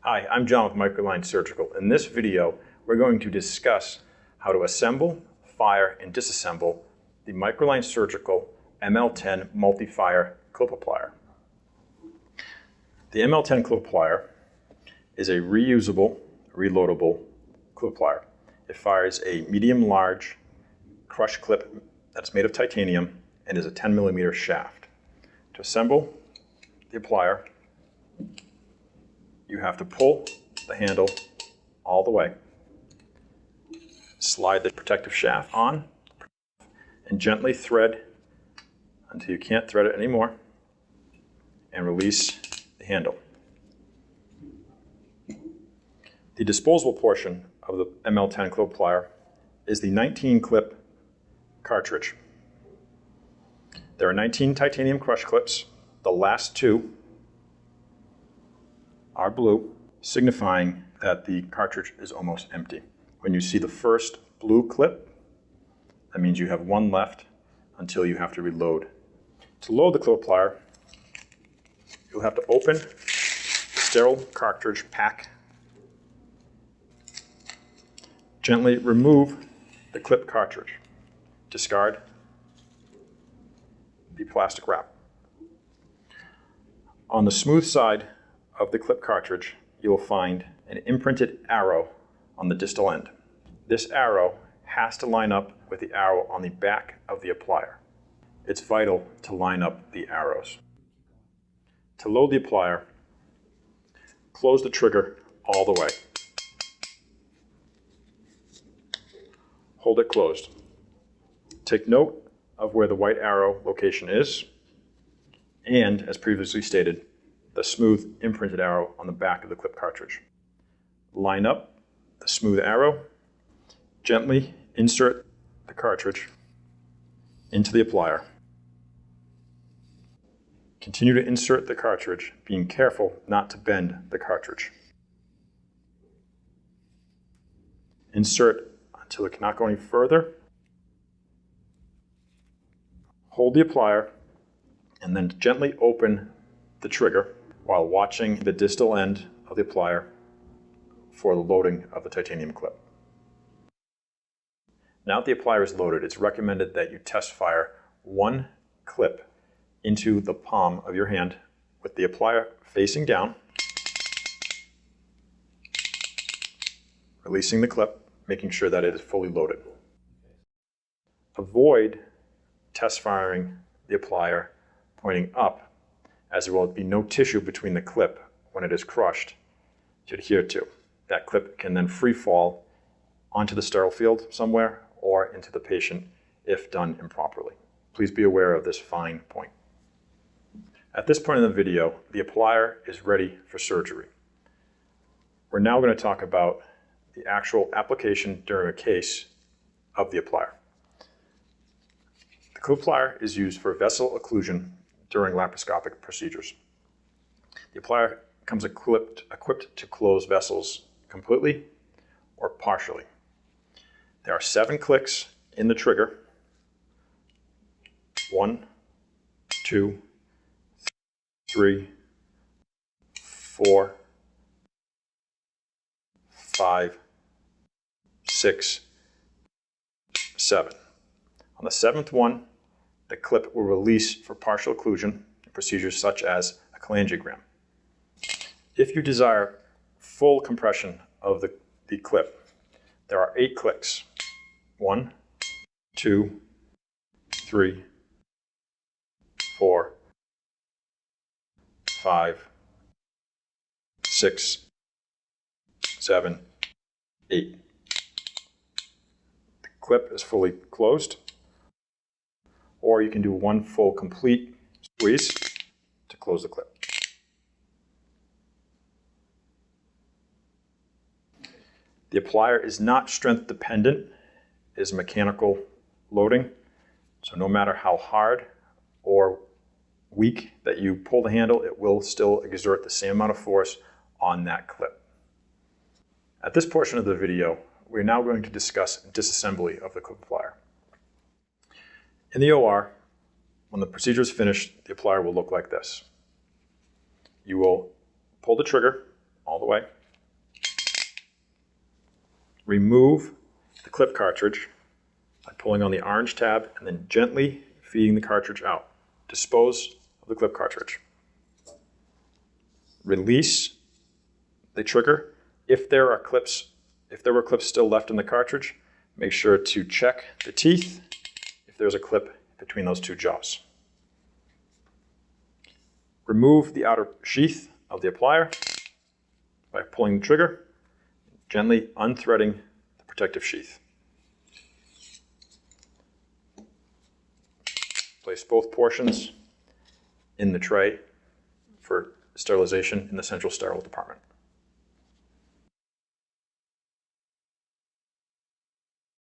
Hi, I'm John with Microline Surgical. In this video, we're going to discuss how to assemble, fire, and disassemble the Microline Surgical ML10 multi-fire clip applier. The ML10 clip applier is a reusable, reloadable clip applier. It fires a medium-large crush clip that's made of titanium and is a 10mm shaft. To assemble the applier, you have to pull the handle all the way, slide the protective shaft on, and gently thread until you can't thread it anymore, and release the handle. The disposable portion of the ML10 clip applier is the 19-clip cartridge. There are 19 titanium crush clips. The last two are blue, signifying that the cartridge is almost empty. When you see the first blue clip, that means you have one left until you have to reload. To load the clip applier, you'll have to open the sterile cartridge pack, gently remove the clip cartridge, discard the plastic wrap. On the smooth side of the clip cartridge, you will find an imprinted arrow on the distal end. This arrow has to line up with the arrow on the back of the applier. It's vital to line up the arrows. To load the applier, close the trigger all the way. Hold it closed. Take note of where the white arrow location is, and, as previously stated, the smooth imprinted arrow on the back of the clip cartridge. Line up the smooth arrow, gently insert the cartridge into the applier. Continue to insert the cartridge, being careful not to bend the cartridge. Insert until it cannot go any further. Hold the applier and then gently open the trigger while watching the distal end of the applier for the loading of the titanium clip. Now that the applier is loaded, it's recommended that you test fire one clip into the palm of your hand with the applier facing down, releasing the clip, making sure that it is fully loaded. Avoid test firing the applier pointing up, as there will be no tissue between the clip when it is crushed to adhere to. That clip can then free fall onto the sterile field somewhere or into the patient if done improperly. Please be aware of this fine point. At this point in the video, the applier is ready for surgery. We're now going to talk about the actual application during a case of the applier. The clip applier is used for vessel occlusion during laparoscopic procedures. The applier comes equipped to close vessels completely or partially. There are 7 clicks in the trigger. 1, 2, 3, 4, 5, 6, 7. On the 7th one, the clip will release for partial occlusion in procedures such as a cholangiogram. If you desire full compression of the clip, there are 8 clicks. 1, 2, 3, 4, 5, 6, 7, 8. The clip is fully closed, or you can do one full complete squeeze to close the clip. The applier is not strength dependent, it is mechanical loading, so no matter how hard or weak that you pull the handle, it will still exert the same amount of force on that clip. At this portion of the video, we're now going to discuss disassembly of the clip applier. In the OR, when the procedure is finished, the applier will look like this. You will pull the trigger all the way. Remove the clip cartridge by pulling on the orange tab and then gently feeding the cartridge out. Dispose of the clip cartridge. Release the trigger. If there were clips still left in the cartridge, make sure to check the teeth if there's a clip between those two jaws. Remove the outer sheath of the applier by pulling the trigger, gently unthreading the protective sheath. Place both portions in the tray for sterilization in the central sterile department.